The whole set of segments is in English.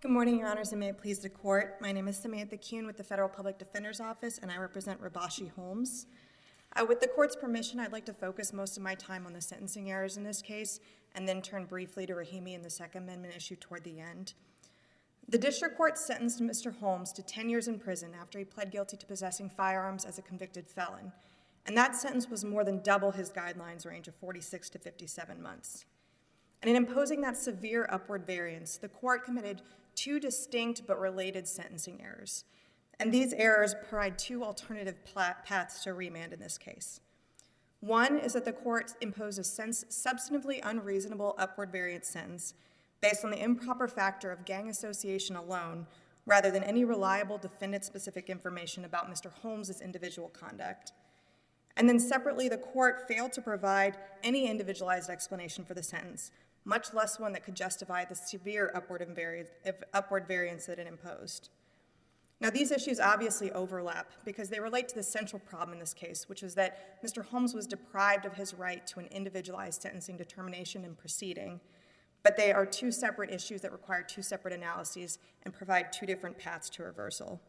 Good morning, Your Honors, and may it please the Court. My name is Samantha Kuhn with the Federal Public Defender's Office, and I represent Rabashi Holmes. With the Court's permission, I'd like to focus most of my time on the sentencing errors in this case, and then turn briefly to Rahimi and the Second Amendment issue toward the end. The District Court sentenced Mr. Holmes to 10 years in prison after he pled guilty to possessing firearms as a convicted felon, and that sentence was more than double his guidelines range of 46 to 57 months. And in imposing that severe upward variance, the Court committed two distinct but related sentencing errors. And these errors provide two alternative paths to remand in this case. One is that the Court imposed a substantively unreasonable upward variance sentence based on the improper factor of gang association alone, rather than any reliable defendant-specific information about Mr. Holmes' individual conduct. And then separately, the Court failed to provide any individualized explanation for the sentence, much less one that could justify the severe upward variance that it imposed. Now, these issues obviously overlap because they relate to the central problem in this case, which is that Mr. Holmes was deprived of his right to an individualized sentencing determination and proceeding, but they are two separate issues that require two separate analyses and provide two different paths to reversal.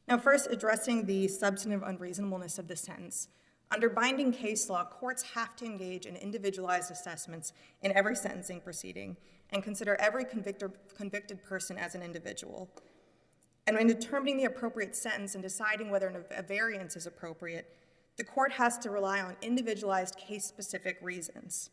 Now, first, addressing the substantive unreasonableness of the sentence. Under binding case law, courts have to engage in individualized assessments in every sentencing proceeding and consider every convicted person as an individual. And when determining the appropriate sentence and deciding whether a variance is appropriate, the court has to rely on individualized case-specific reasons.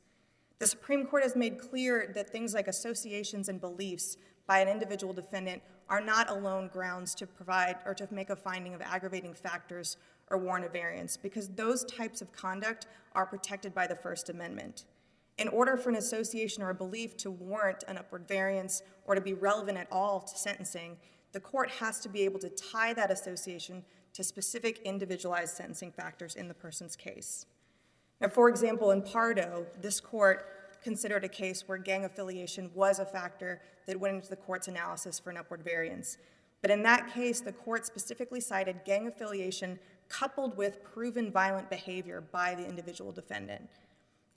The Supreme Court has made clear that things like associations and beliefs by an individual defendant are not alone grounds to provide or to make a finding of aggravating factors or warrant a variance, because those types of conduct are protected by the First Amendment. In order for an association or a belief to warrant an upward variance or to be relevant at all to sentencing, the court has to be able to tie that association to specific individualized sentencing factors in the person's case. Now, for example, in Pardo, this court considered a case where gang affiliation was a factor that went into the court's analysis for an upward variance. But in that case, the court specifically cited gang affiliation coupled with proven violent behavior by the individual defendant.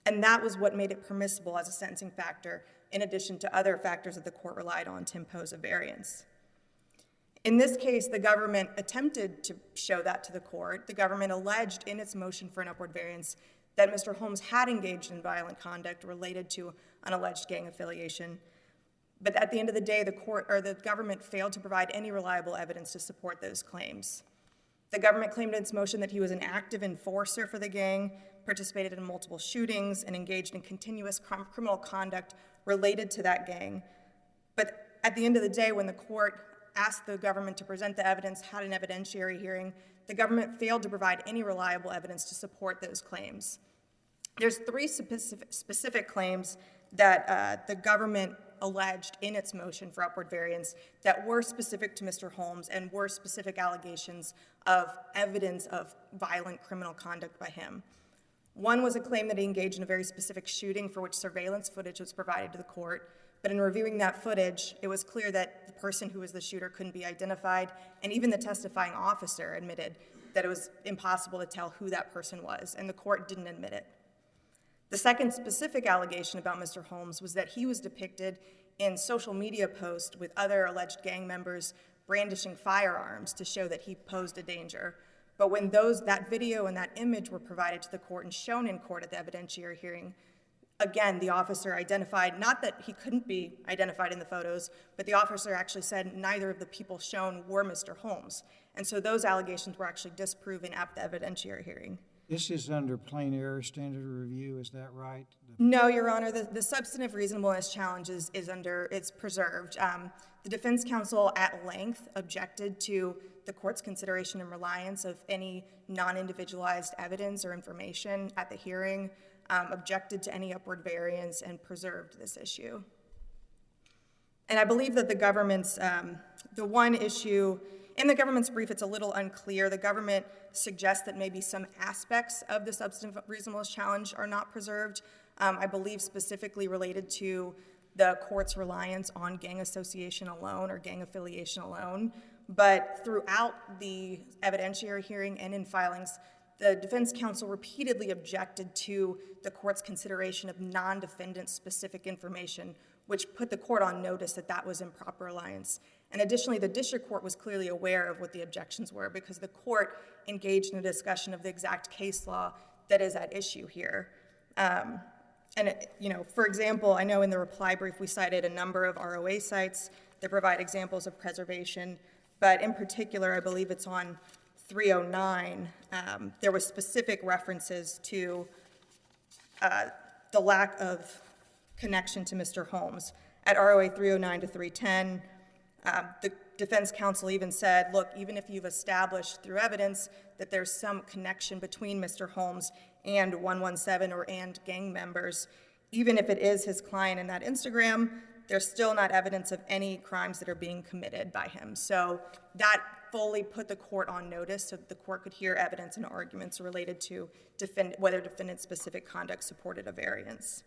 And that was what made it permissible as a sentencing factor, in addition to other factors that the court relied on to impose a variance. In this case, the government attempted to show that to the court. The government alleged in its motion for an upward variance that Mr. Holmes had engaged in violent conduct related to an alleged gang affiliation. But at the end of the day, the government failed to provide any reliable evidence to support those claims. The government claimed in its motion that he was an active enforcer for the gang, participated in multiple shootings, and engaged in continuous criminal conduct related to that gang. But at the end of the day, when the court asked the government to present the evidence, had an evidentiary hearing, the government failed to provide any reliable evidence to support those claims. There's three specific claims that the government alleged in its motion for upward variance that were specific to Mr. Holmes and were specific allegations of evidence of violent criminal conduct by him. One was a claim that he engaged in a very specific shooting for which surveillance footage was provided to the court, but in reviewing that footage, it was clear that the person who was the shooter couldn't be identified, and even the testifying officer admitted that it was impossible to tell who that person was, and the court didn't admit it. The second specific allegation about Mr. Holmes was that he was depicted in social media posts with other alleged gang members brandishing firearms to show that he posed a danger. But when that video and that image were provided to the court and shown in court at the evidentiary hearing, again, the officer identified, not that he couldn't be identified in the photos, but the officer actually said neither of the people shown were Mr. Holmes. And so those allegations were actually disproven at the evidentiary hearing. This is under plain error standard of review, is that right? No, Your Honor. The substantive reasonableness challenge it's preserved. The defense counsel at length objected to the court's consideration and reliance of any non-individualized evidence or information at the hearing, objected to any upward variance, and preserved this issue. And I believe that the government's, the one issue, in the government's brief, it's a little unclear. The government suggests that maybe some aspects of the substantive reasonableness challenge are not preserved, I believe specifically related to the court's reliance on gang association alone or gang affiliation alone. But throughout the evidentiary hearing and in filings, the defense counsel repeatedly objected to the court's consideration of non-defendant specific information, which put the court on notice that that was improper reliance. And additionally, the district court was clearly aware of what the objections were because the court engaged in a discussion of the exact case law that is at issue here. For example, I know in the reply brief we cited a number of ROA sites that provide examples of preservation, but in particular, I believe it's on 309, there was specific references to the lack of connection to Mr. Holmes. At ROA 309 to 310, the defense counsel even said, look, even if you've established through evidence that there's some connection between Mr. Holmes and 117 and gang members, even if it is his client in that Instagram, there's still not evidence of any crimes that are being committed by him. So that fully put the court on notice so that the court could hear evidence and arguments related to whether defendant-specific conduct supported a variance.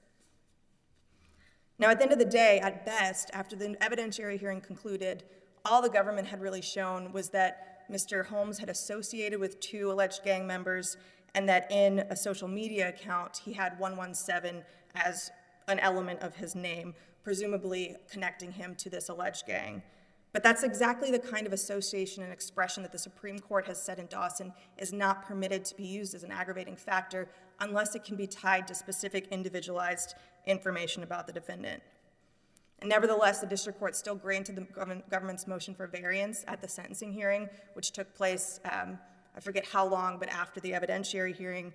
Now, at the end of the day, at best, after the evidentiary hearing concluded, all the government had really shown was that Mr. Holmes had associated with 2 alleged gang members and that in a social media account, he had 117 as an element of his name, presumably connecting him to this alleged gang. But that's exactly the kind of association and expression that the Supreme Court has said in Dawson is not permitted to be used as an aggravating factor unless it can be tied to specific individualized information about the defendant. And nevertheless, the district court still granted the government's motion for variance at the sentencing hearing, which took place, I forget how long, but after the evidentiary hearing.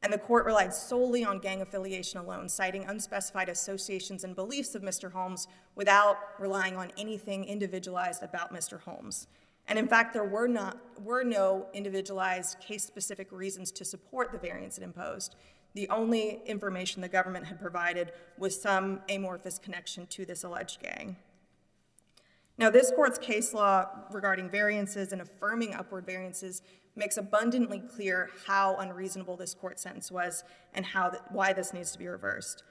And the court relied solely on gang affiliation alone, citing unspecified associations and beliefs of Mr. Holmes without relying on anything individualized about Mr. Holmes. And in fact, there were no individualized case-specific reasons to support the variance it imposed. The only information the government had provided was some amorphous connection to this alleged gang. Now, this court's case law regarding variances and affirming upward variances makes abundantly clear how unreasonable this court sentence was and why this needs to be reversed.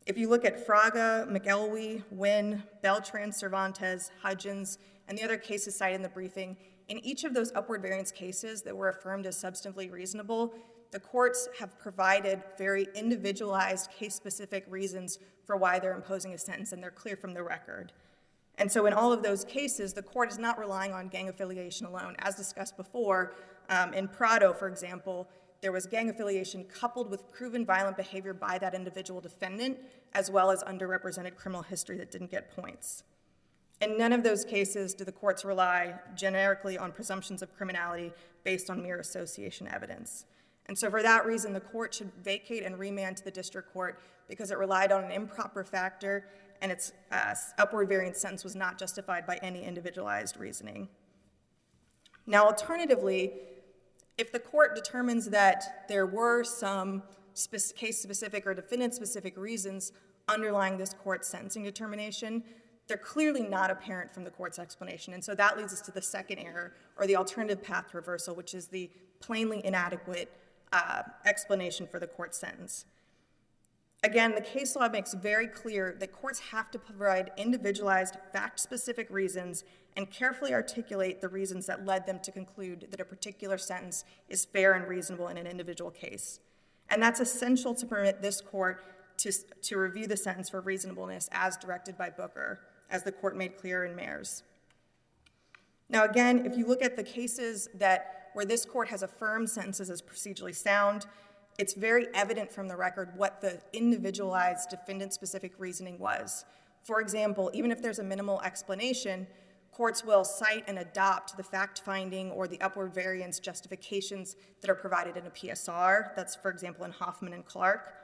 If you look at Fraga, McElwee, Wynn, Beltran, Cervantes, Hudgens, and the other cases cited in the briefing, in each of those upward variance cases that were affirmed as substantively reasonable, the courts have provided very individualized case-specific reasons for why they're imposing a sentence, and they're clear from the record. And so in all of those cases, the court is not relying on gang affiliation alone. As discussed before, in Prado, for example, there was gang affiliation coupled with proven violent behavior by that individual defendant, as well as underrepresented criminal history that didn't get points. In none of those cases do the courts rely generically on presumptions of criminality based on mere association evidence. And so for that reason, the court should vacate and remand to the district court because it relied on an improper factor and its upward variance sentence was not justified by any individualized reasoning. Now, alternatively, if the court determines that there were some case-specific or defendant-specific reasons underlying this court's sentencing determination, they're clearly not apparent from the court's explanation. And so that leads us to the second error, or the alternative path to reversal, which is the plainly inadequate explanation for the court's sentence. Again, the case law makes very clear that courts have to provide individualized, fact-specific reasons and carefully articulate the reasons that led them to conclude that a particular sentence is fair and reasonable in an individual case. And that's essential to permit this court to review the sentence for reasonableness as directed by Booker, as the court made clear in Mayers. Now again, if you look at the cases where this court has affirmed sentences as procedurally sound, it's very evident from the record what the individualized defendant-specific reasoning was. For example, even if there's a minimal explanation, courts will cite and adopt the fact-finding or the upward variance justifications that are provided in a PSR. That's, for example, in Hoffman and Clark.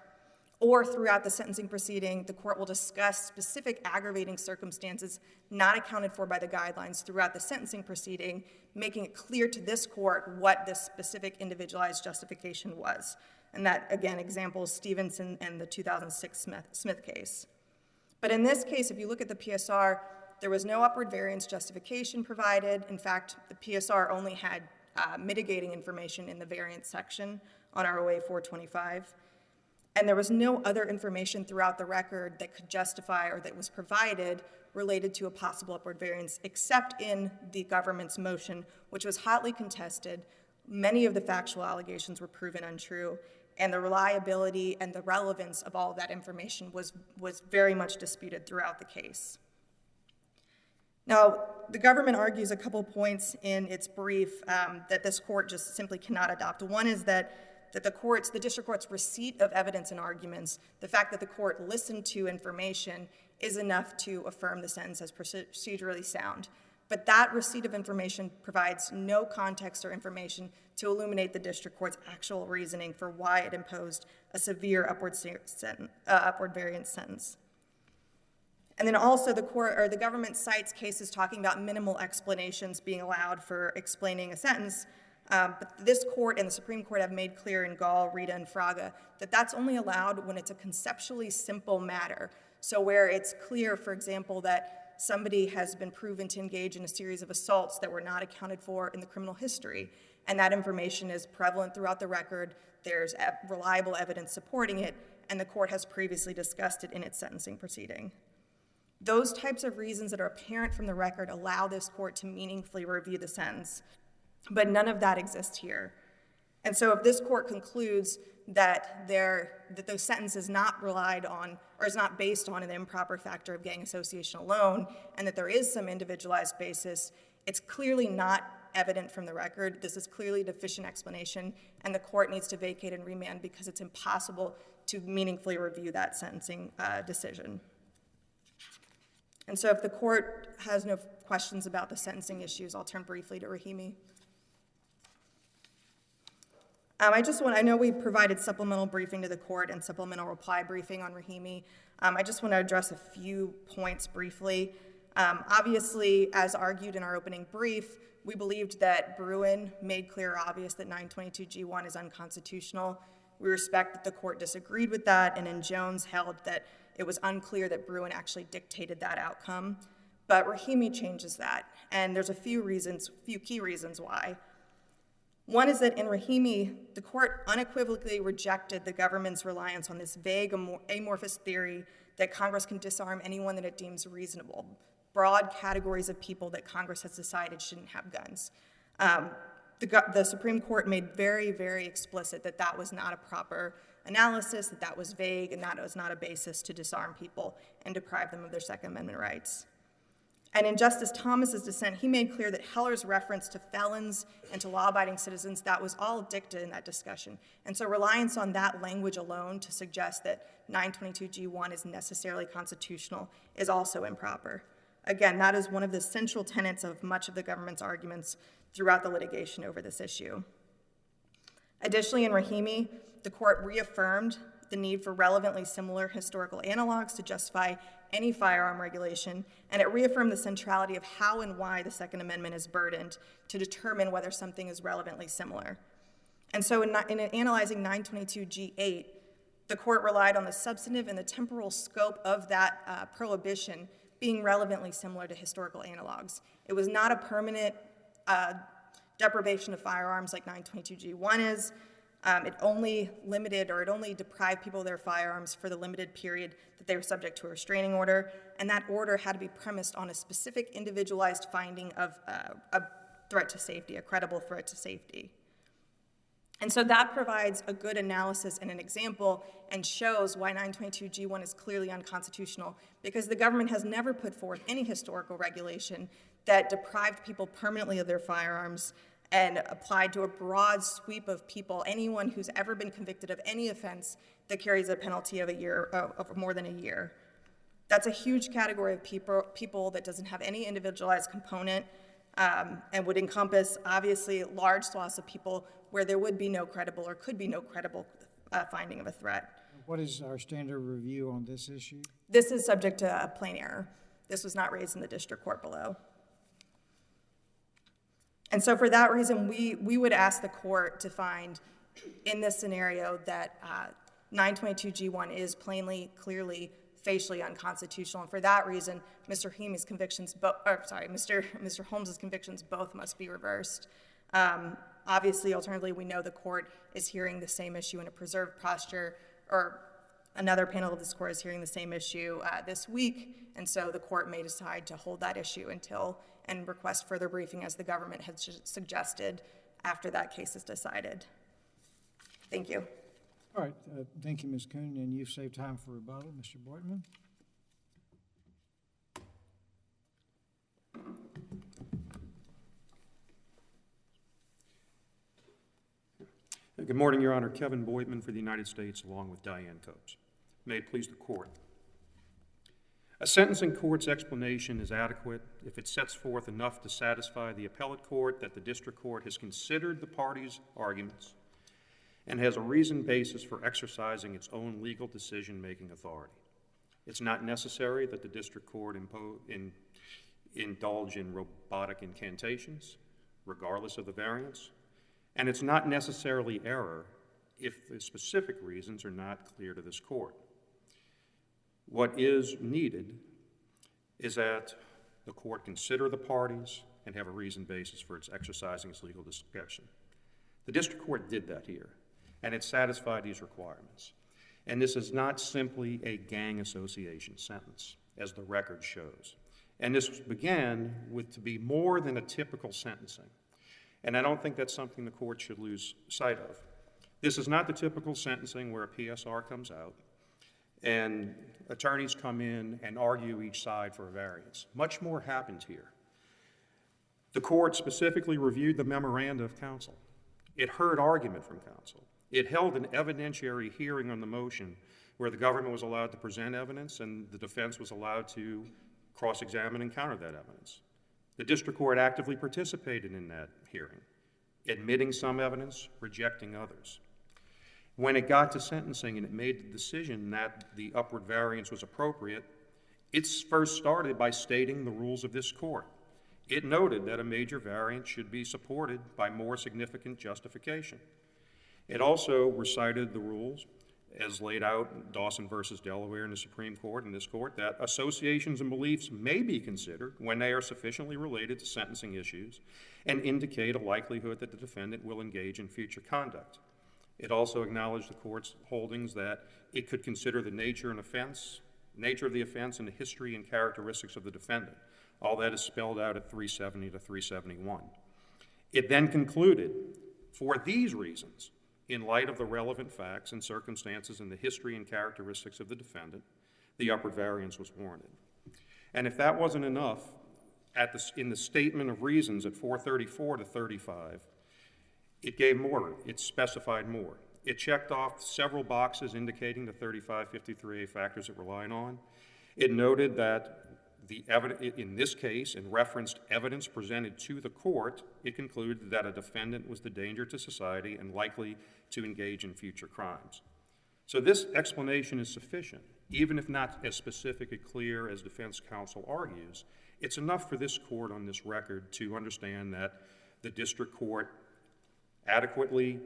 Or throughout the sentencing proceeding, the court will discuss specific aggravating circumstances not accounted for by the guidelines throughout the sentencing proceeding, making it clear to this court what this specific individualized justification was. And that, again, examples Stevenson and the 2006 Smith case. But in this case, if you look at the PSR, there was no upward variance justification provided. In fact, the PSR only had mitigating information in the variance section on ROA 425. And there was no other information throughout the record that could justify or that was provided related to a possible upward variance, except in the government's motion, which was hotly contested, many of the factual allegations were proven untrue, and the reliability and the relevance of all of that information was very much disputed throughout the case. Now, the government argues a couple points in its brief that this court just simply cannot adopt. One is that the district court's receipt of evidence and arguments, the fact that the court listened to information, is enough to affirm the sentence as procedurally sound. But that receipt of information provides no context or information to illuminate the district court's actual reasoning for why it imposed a severe upward variance sentence. And then also the government cites cases talking about minimal explanations being allowed for explaining a sentence. But this court and the Supreme Court have made clear in Gall, Rita, and Fraga that that's only allowed when it's a conceptually simple matter. So where it's clear, for example, that somebody has been proven to engage in a series of assaults that were not accounted for in the criminal history, and that information is prevalent throughout the record, there's reliable evidence supporting it, and the court has previously discussed it in its sentencing proceeding. Those types of reasons that are apparent from the record allow this court to meaningfully review the sentence, but none of that exists here. And so if this court concludes that the sentence is not relied on or is not based on an improper factor of gang association alone, and that there is some individualized basis, it's clearly not evident from the record. This is clearly a deficient explanation, and the court needs to vacate and remand because it's impossible to meaningfully review that sentencing decision. And so if the court has no questions about the sentencing issues, I'll turn briefly to Rahimi. I know we provided supplemental briefing to the court and supplemental reply briefing on Rahimi. I just want to address a few points briefly. Obviously, as argued in our opening brief, we believed that Bruin made clear or obvious that 922G1 is unconstitutional. We respect that the court disagreed with that, and in Jones held that it was unclear that Bruin actually dictated that outcome. But Rahimi changes that, and there's a few key reasons why. One is that in Rahimi, the court unequivocally rejected the government's reliance on this vague, amorphous theory that Congress can disarm anyone that it deems reasonable, broad categories of people that Congress has decided shouldn't have guns. The Supreme Court made very, very explicit that that was not a proper analysis, that that was vague, and that it was not a basis to disarm people and deprive them of their Second Amendment rights. And in Justice Thomas's dissent, he made clear that Heller's reference to felons and to law-abiding citizens, that was all dicta in that discussion. And so reliance on that language alone to suggest that 922G1 is necessarily constitutional is also improper. Again, that is one of the central tenets of much of the government's arguments throughout the litigation over this issue. Additionally, in Rahimi, the court reaffirmed the need for relevantly similar historical analogs to justify any firearm regulation, and it reaffirmed the centrality of how and why the Second Amendment is burdened to determine whether something is relevantly similar. And so in analyzing 922G8, the court relied on the substantive and the temporal scope of that prohibition being relevantly similar to historical analogs. It was not a permanent deprivation of firearms like 922G1 is. It only deprived people of their firearms for the limited period that they were subject to a restraining order, and that order had to be premised on a specific individualized finding of a threat to safety, a credible threat to safety. And so that provides a good analysis and an example and shows why 922G1 is clearly unconstitutional, because the government has never put forth any historical regulation that deprived people permanently of their firearms and applied to a broad sweep of people, anyone who's ever been convicted of any offense that carries a penalty of more than a year. That's a huge category of people that doesn't have any individualized component and would encompass, obviously, large swaths of people where there would be no credible or could be no credible finding of a threat. What is our standard review on this issue? This is subject to a plain error. This was not raised in the district court below. And so for that reason, we would ask the court to find in this scenario that 922G1 is plainly, clearly, facially unconstitutional. And for that reason, Mr. Holmes' convictions both must be reversed. Obviously, alternatively, we know the court is hearing the same issue in a preserved posture, or another panel of this court is hearing the same issue this week, and so the court may decide to hold that issue and request further briefing, as the government has suggested, after that case is decided. Thank you. All right, thank you, Ms. Kuhn, and you've saved time for rebuttal. Mr. Boitmann? Good morning, Your Honor. Kevin Boitmann for the United States, along with Diane Copes. May it please the Court. A sentencing court's explanation is adequate if it sets forth enough to satisfy the appellate court that the district court has considered the parties' arguments and has a reasoned basis for exercising its own legal decision-making authority. It's not necessary that the district court indulge in robotic incantations, regardless of the variance, and it's not necessarily error if the specific reasons are not clear to this court. What is needed is that the court consider the parties and have a reasoned basis for its exercising its legal discretion. The district court did that here, and it satisfied these requirements. And this is not simply a gang association sentence, as the record shows. And this began with to be more than a typical sentencing. And I don't think that's something the court should lose sight of. This is not the typical sentencing where a PSR comes out and attorneys come in and argue each side for a variance. Much more happened here. The court specifically reviewed the memoranda of counsel. It heard argument from counsel. It held an evidentiary hearing on the motion where the government was allowed to present evidence and the defense was allowed to cross-examine and counter that evidence. The district court actively participated in that hearing, admitting some evidence, rejecting others. When it got to sentencing and it made the decision that the upward variance was appropriate, it first started by stating the rules of this court. It noted that a major variance should be supported by more significant justification. It also recited the rules as laid out in Dawson versus Delaware in the Supreme Court and this court, that associations and beliefs may be considered when they are sufficiently related to sentencing issues and indicate a likelihood that the defendant will engage in future conduct. It also acknowledged the court's holdings that it could consider the nature of the offense and the history and characteristics of the defendant. All that is spelled out at 370 to 371. It then concluded, for these reasons, in light of the relevant facts and circumstances and the history and characteristics of the defendant, the upward variance was warranted. And if that wasn't enough, in the statement of reasons at 434 to 35, it gave more, it specified more. It checked off several boxes indicating the 3553A factors it relied on. It noted that in this case, and referenced evidence presented to the court, it concluded that a defendant was the danger to society and likely to engage in future crimes. So this explanation is sufficient, even if not as specific and clear as defense counsel argues. It's enough for this court on this record to understand that the district court adequately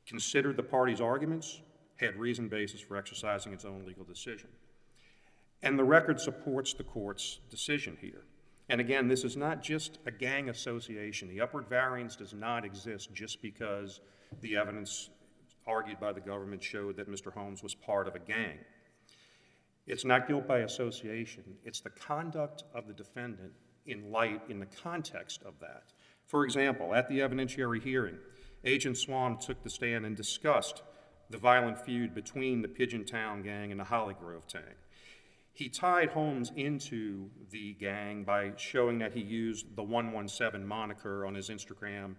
considered the parties' arguments, had reasoned basis for exercising its own legal decision. And the record supports the court's decision here. And again, this is not just a gang association. The upward variance does not exist just because the evidence argued by the government showed that Mr. Holmes was part of a gang. It's not guilt by association. It's the conduct of the defendant in the context of that. For example, at the evidentiary hearing, Agent Swan took the stand and discussed the violent feud between the Pigeon Town gang and the Holly Grove gang. He tied Holmes into the gang by showing that he used the 117 moniker on his Instagram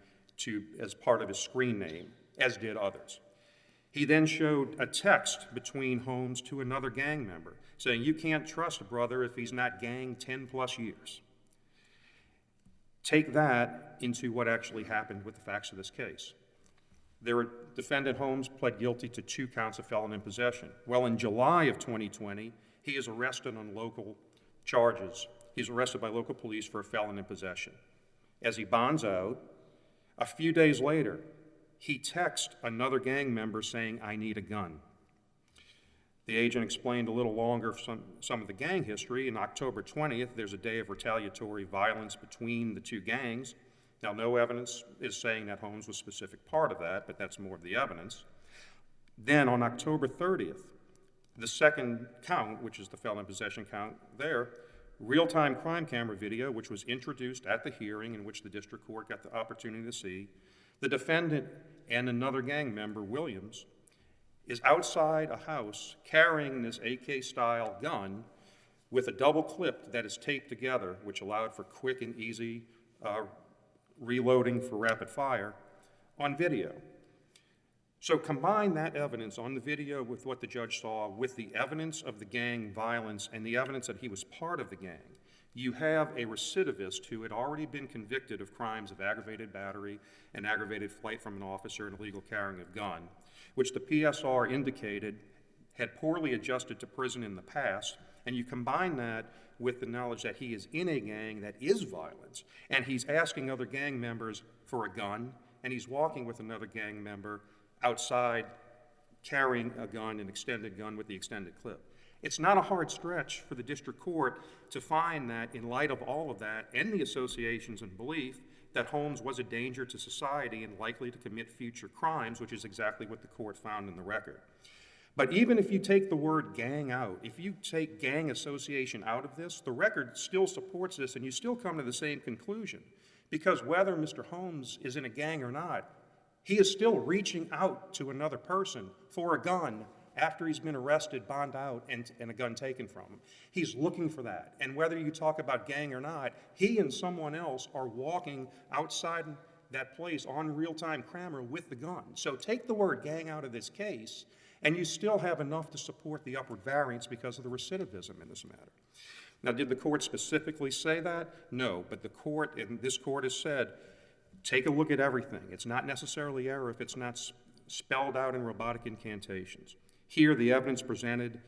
as part of his screen name, as did others. He then showed a text between Holmes to another gang member saying, "You can't trust a brother if he's not gang 10 plus years." Take that into what actually happened with the facts of this case. Defendant Holmes pled guilty to 2 counts of felon in possession. Well, in July of 2020, he is arrested on local charges. He's arrested by local police for a felon in possession. As he bonds out, a few days later, he texts another gang member saying, "I need a gun." The agent explained a little longer some of the gang history. On October 20th, there's a day of retaliatory violence between the 2 gangs. Now, no evidence is saying that Holmes was a specific part of that, but that's more of the evidence. Then on October 30th, the second count, which is the felon in possession count there, real-time crime camera video, which was introduced at the hearing in which the district court got the opportunity to see, the defendant and another gang member, Williams, is outside a house carrying this AK-style gun with a double clip that is taped together, which allowed for quick and easy reloading for rapid fire on video. So combine that evidence on the video with what the judge saw with the evidence of the gang violence and the evidence that he was part of the gang. You have a recidivist who had already been convicted of crimes of aggravated battery and aggravated flight from an officer and illegal carrying of gun, which the PSR indicated had poorly adjusted to prison in the past, and you combine that with the knowledge that he is in a gang that is violent, and he's asking other gang members for a gun, and he's walking with another gang member outside carrying a gun, an extended gun with the extended clip. It's not a hard stretch for the district court to find that in light of all of that and the associations and belief that Holmes was a danger to society and likely to commit future crimes, which is exactly what the court found in the record. But even if you take the word gang out, if you take gang association out of this, the record still supports this and you still come to the same conclusion. Because whether Mr. Holmes is in a gang or not, he is still reaching out to another person for a gun after he's been arrested, bond out, and a gun taken from him. He's looking for that. And whether you talk about gang or not, he and someone else are walking outside that place on real-time camera with the gun. So take the word gang out of this case, and you still have enough to support the upward variance because of the recidivism in this matter. Now, did the court specifically say that? No, but the court, and this court has said, take a look at everything. It's not necessarily error if it's not spelled out in robotic incantations. Here, the evidence presented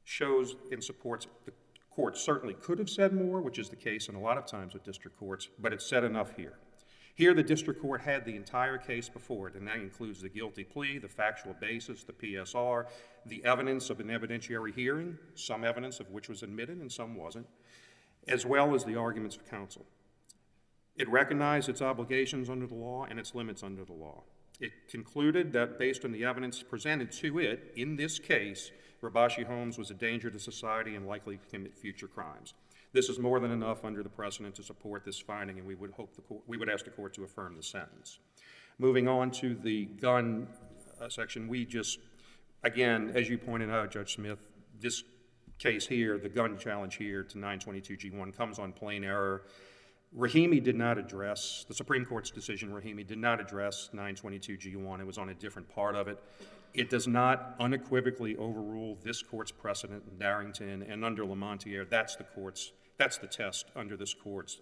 shows and supports the court certainly could have said more, which is the case in a lot of times with district courts, but it said enough here. Here, the district court had the entire case before it, and that includes the guilty plea, the factual basis, the PSR, the evidence of an evidentiary hearing, some evidence of which was admitted and some wasn't, as well as the arguments of counsel. It recognized its obligations under the law and its limits under the law. It concluded that based on the evidence presented to it, in this case, Rabashi Holmes was a danger to society and likely to commit future crimes. This is more than enough under the precedent to support this finding, and we would ask the court to affirm the sentence. Moving on to the gun section, we just, again, as you pointed out, Judge Smith, this case here, the gun challenge here to 922G1 comes on plain error. Rahimi did not address, the Supreme Court's decision, Rahimi did not address 922G1. It was on a different part of it. It does not unequivocally overrule this court's precedent in Darrington, and under Lamontiere, that's the test under this court's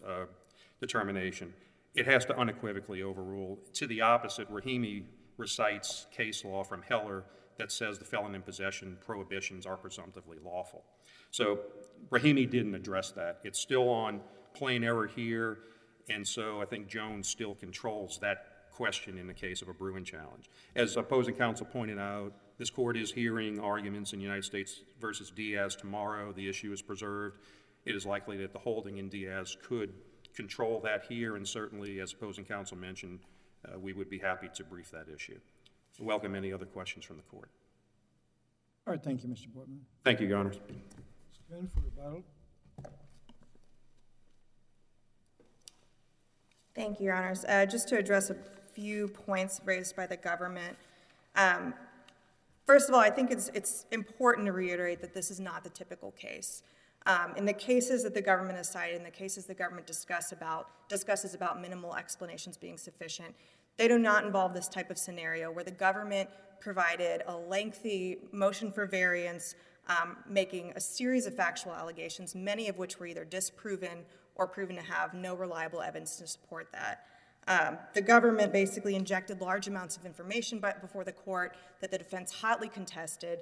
determination. It has to unequivocally overrule. To the opposite, Rahimi recites case law from Heller that says the felon in possession prohibitions are presumptively lawful. So Rahimi didn't address that. It's still on plain error here, and so I think Jones still controls that question in the case of a Bruin challenge. As opposing counsel pointed out, this court is hearing arguments in United States versus Diaz tomorrow. The issue is preserved. It is likely that the holding in Diaz could control that here, and certainly, as opposing counsel mentioned, we would be happy to brief that issue. Welcome any other questions from the court. All right, thank you, Mr. Boitmann. Thank you, Your Honor. Mr. Kuhn for rebuttal. Thank you, Your Honors. Just to address a few points raised by the government. First of all, I think it's important to reiterate that this is not the typical case. In the cases that the government has cited, in the cases the government discusses about minimal explanations being sufficient, they do not involve this type of scenario where the government provided a lengthy motion for variance, making a series of factual allegations, many of which were either disproven or proven to have no reliable evidence to support that. The government basically injected large amounts of information before the court that the defense hotly contested,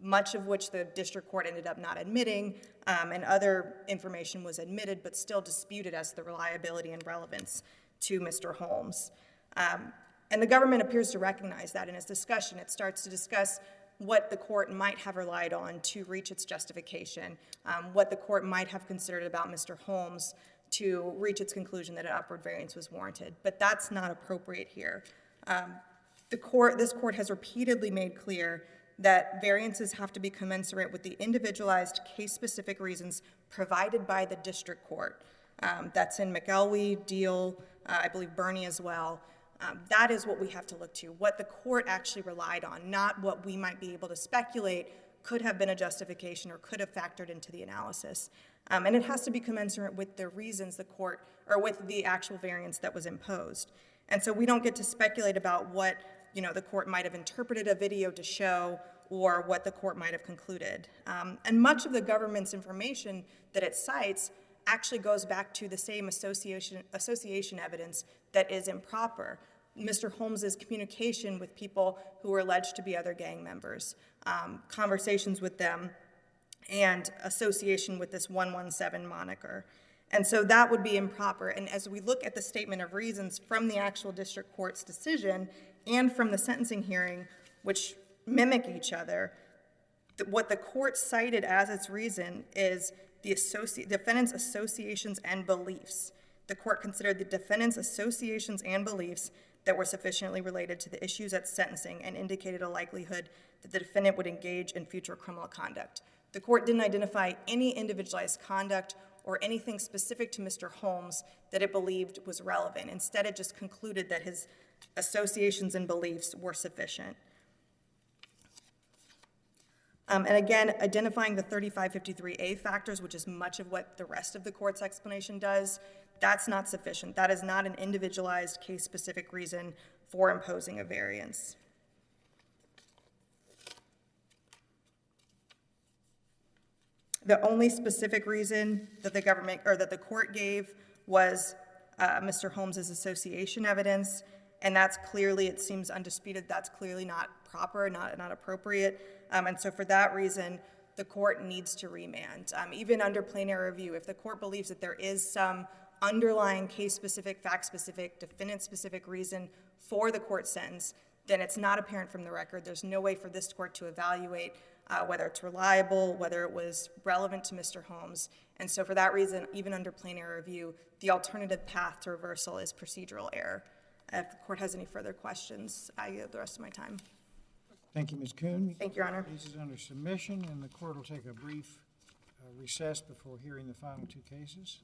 much of which the district court ended up not admitting, and other information was admitted but still disputed as to the reliability and relevance to Mr. Holmes. And the government appears to recognize that in its discussion. It starts to discuss what the court might have relied on to reach its justification, what the court might have considered about Mr. Holmes to reach its conclusion that an upward variance was warranted. But that's not appropriate here. This court has repeatedly made clear that variances have to be commensurate with the individualized case-specific reasons provided by the district court. That's in McElwee, Deal, I believe Bernie as well. That is what we have to look to, what the court actually relied on, not what we might be able to speculate could have been a justification or could have factored into the analysis. And it has to be commensurate with the reasons the court, or with the actual variance that was imposed. And so we don't get to speculate about what, the court might have interpreted a video to show or what the court might have concluded. And much of the government's information that it cites actually goes back to the same association evidence that is improper. Mr. Holmes's communication with people who were alleged to be other gang members, conversations with them, and association with this 117 moniker. And so that would be improper. And as we look at the statement of reasons from the actual district court's decision and from the sentencing hearing, which mimic each other, what the court cited as its reason is the defendant's associations and beliefs. The court considered the defendant's associations and beliefs that were sufficiently related to the issues at sentencing and indicated a likelihood that the defendant would engage in future criminal conduct. The court didn't identify any individualized conduct or anything specific to Mr. Holmes that it believed was relevant. Instead, it just concluded that his associations and beliefs were sufficient. And again, identifying the 3553A factors, which is much of what the rest of the court's explanation does, that's not sufficient. That is not an individualized case-specific reason for imposing a variance. The only specific reason that the government, or that the court gave, was Mr. Holmes's association evidence, and that's clearly, it seems undisputed, that's clearly not proper, not appropriate. And so for that reason, the court needs to remand. Even under plain error review, if the court believes that there is some underlying case-specific, fact-specific, defendant-specific reason for the court sentence, then it's not apparent from the record. There's no way for this court to evaluate whether it's reliable, whether it was relevant to Mr. Holmes. And so for that reason, even under plain error review, the alternative path to reversal is procedural error. If the court has any further questions, I yield the rest of my time. Thank you, Ms. Kuhn. Thank you, Your Honor. Case is under submission, and the court will take a brief recess before hearing the final two cases.